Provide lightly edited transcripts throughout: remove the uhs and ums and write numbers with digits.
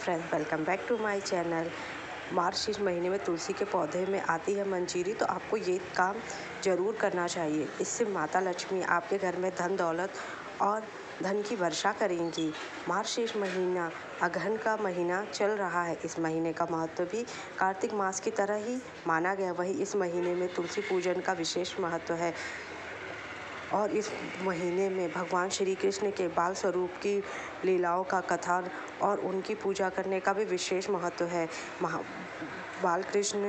Friends, welcome back to my channel. March इस महीने में तुलसी के पौधे में आती है मंजीरी, तो आपको ये काम ज़रूर करना चाहिए। इससे माता लक्ष्मी आपके घर में धन दौलत और धन की वर्षा करेंगी। मार्च इस महीना अगहन का महीना चल रहा है। इस महीने का महत्व भी कार्तिक मास की तरह ही माना गया। वहीं इस महीने में तुलसी पूजन का विशेष महत्व है और इस महीने में भगवान श्री कृष्ण के बाल स्वरूप की लीलाओं का कथन और उनकी पूजा करने का भी विशेष महत्व है। बाल कृष्ण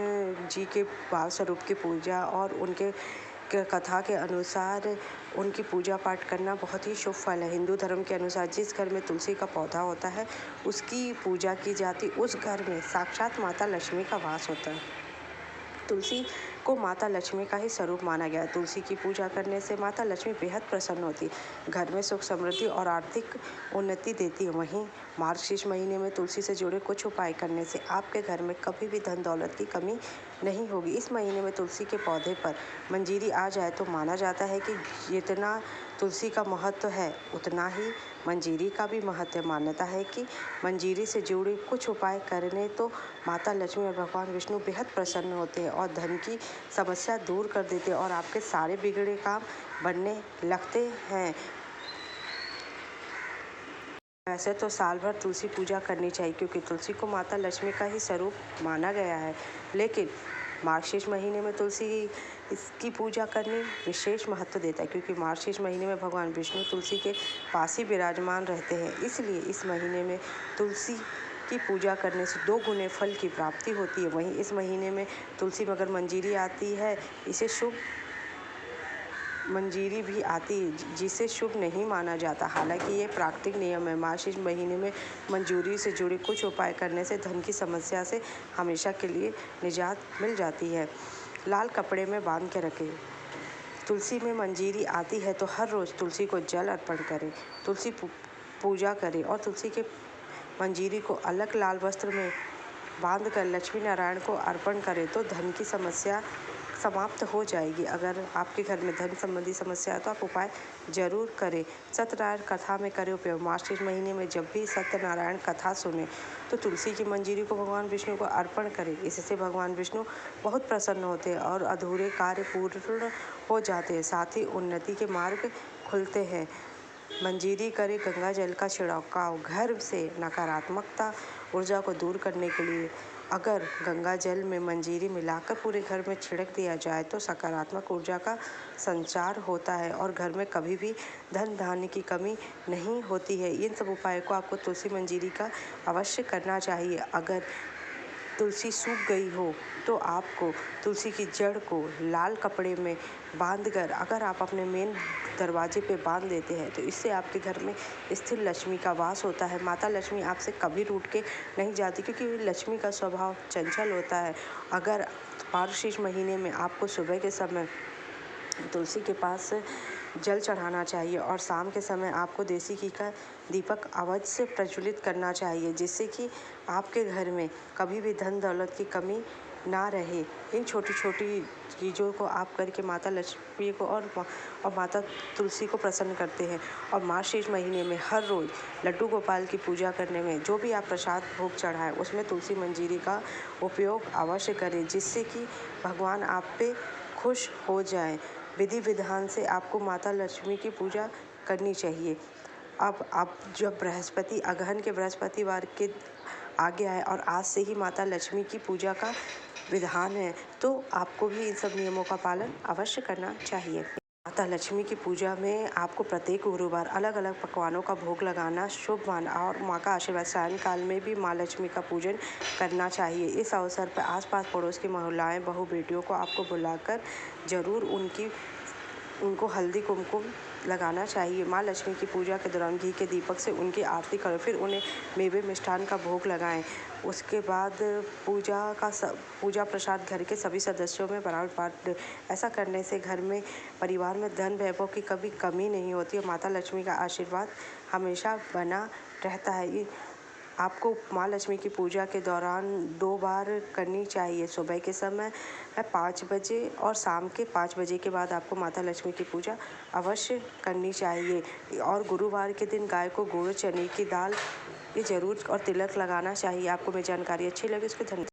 जी के बाल स्वरूप की पूजा और उनके कथा के अनुसार उनकी पूजा पाठ करना बहुत ही शुभ फल है। हिंदू धर्म के अनुसार जिस घर में तुलसी का पौधा होता है उसकी पूजा की जाती, उस घर में साक्षात माता लक्ष्मी का वास होता है। तुलसी को माता लक्ष्मी का ही स्वरूप माना गया है। तुलसी की पूजा करने से माता लक्ष्मी बेहद प्रसन्न होती है, घर में सुख समृद्धि और आर्थिक उन्नति देती है। वहीं मार्च महीने में तुलसी से जुड़े कुछ उपाय करने से आपके घर में कभी भी धन दौलत की कमी नहीं होगी। इस महीने में तुलसी के पौधे पर मंजीरी आ जाए तो माना जाता है कि जितना तुलसी का महत्व है उतना ही मंजीरी का भी महत्व है। मान्यता है कि मंजीरी से जुड़े कुछ उपाय करने तो माता लक्ष्मी और भगवान विष्णु बेहद प्रसन्न होते हैं और धन की समस्या दूर कर देते हैं और आपके सारे बिगड़े काम बनने लगते हैं। वैसे तो साल भर तुलसी पूजा करनी चाहिए क्योंकि तुलसी को माता लक्ष्मी का ही स्वरूप माना गया है, लेकिन मार्गशीर्ष महीने में तुलसी इसकी पूजा करनी विशेष महत्व देता है क्योंकि मार्गशीर्ष महीने में भगवान विष्णु तुलसी के पास ही विराजमान रहते हैं। इसलिए इस महीने में तुलसी की पूजा करने से 2 गुने फल की प्राप्ति होती है। वहीं इस महीने में तुलसी मगर मंजीरी आती है, इसे शुभ मंजीरी भी आती है जिसे शुभ नहीं माना जाता। हालांकि ये प्राकृतिक नियम है। मार्च महीने में मंजूरी से जुड़े कुछ उपाय करने से धन की समस्या से हमेशा के लिए निजात मिल जाती है। लाल कपड़े में बांध के रखें। तुलसी में मंजीरी आती है तो हर रोज़ तुलसी को जल अर्पण करें, तुलसी पूजा करें और तुलसी के मंजीरी को अलग लाल वस्त्र में बांधकर लक्ष्मी नारायण को अर्पण करें तो धन की समस्या समाप्त हो जाएगी। अगर आपके घर में धन संबंधी समस्या है तो आप उपाय जरूर करें। सत्यनारायण कथा में करें उपयोग। मार्च महीने में जब भी सत्यनारायण कथा सुने तो तुलसी की मंजीरी को भगवान विष्णु को अर्पण करें। इससे भगवान विष्णु बहुत प्रसन्न होते हैं और अधूरे कार्य पूर्ण हो जाते हैं, साथ ही उन्नति के मार्ग खुलते हैं। मंजीरी करें गंगा जल का छिड़काव। घर से नकारात्मकता ऊर्जा को दूर करने के लिए अगर गंगा जल में मंजीरी मिलाकर पूरे घर में छिड़क दिया जाए तो सकारात्मक ऊर्जा का संचार होता है और घर में कभी भी धन धान्य की कमी नहीं होती है। इन सब उपायों को आपको तुलसी मंजीरी का अवश्य करना चाहिए। अगर तुलसी सूख गई हो तो आपको तुलसी की जड़ को लाल कपड़े में बांधकर अगर आप अपने मेन दरवाजे पे बांध देते हैं तो इससे आपके घर में स्थिर लक्ष्मी का वास होता है। माता लक्ष्मी आपसे कभी रूठ के नहीं जाती क्योंकि लक्ष्मी का स्वभाव चंचल होता है। अगर मार्गशीर्ष महीने में आपको सुबह के समय तुलसी के पास जल चढ़ाना चाहिए और शाम के समय आपको देसी घी का दीपक अवश्य प्रज्वलित करना चाहिए, जिससे कि आपके घर में कभी भी धन दौलत की कमी ना रहे। इन छोटी छोटी चीज़ों को आप करके माता लक्ष्मी को और माता तुलसी को प्रसन्न करते हैं। और मार्गशीर्ष महीने में हर रोज़ लड्डू गोपाल की पूजा करने में जो भी आप प्रसाद भोग चढ़ाएं उसमें तुलसी मंजीरी का उपयोग अवश्य करें, जिससे कि भगवान आप पे खुश हो जाए। विधि विधान से आपको माता लक्ष्मी की पूजा करनी चाहिए। अब जब बृहस्पति अगहन के बृहस्पतिवार के आ गया है और आज से ही माता लक्ष्मी की पूजा का विधान है, तो आपको भी इन सब नियमों का पालन अवश्य करना चाहिए। माता लक्ष्मी की पूजा में आपको प्रत्येक गुरुवार अलग अलग पकवानों का भोग लगाना शुभ माना और माँ का आशीर्वाद। सायंकाल में भी माँ लक्ष्मी का पूजन करना चाहिए। इस अवसर पर आसपास पड़ोस की महिलाएं बहू बेटियों को आपको बुलाकर जरूर उनको हल्दी कुमकुम लगाना चाहिए। माँ लक्ष्मी की पूजा के दौरान घी के दीपक से उनकी आरती करें, फिर उन्हें मेवे मिष्ठान का भोग लगाएं। उसके बाद पूजा प्रसाद घर के सभी सदस्यों में बराबर बांट दें। ऐसा करने से घर में परिवार में धन वैभव की कभी कमी नहीं होती और माता लक्ष्मी का आशीर्वाद हमेशा बना रहता है। आपको माँ लक्ष्मी की पूजा के दौरान 2 बार करनी चाहिए। सुबह के समय 5 बजे और शाम के 5 बजे के बाद आपको माता लक्ष्मी की पूजा अवश्य करनी चाहिए। और गुरुवार के दिन गाय को गुड़, चने की दाल ये ज़रूर और तिलक लगाना चाहिए। आपको मेरी जानकारी अच्छी लगी उसको धन्यवाद।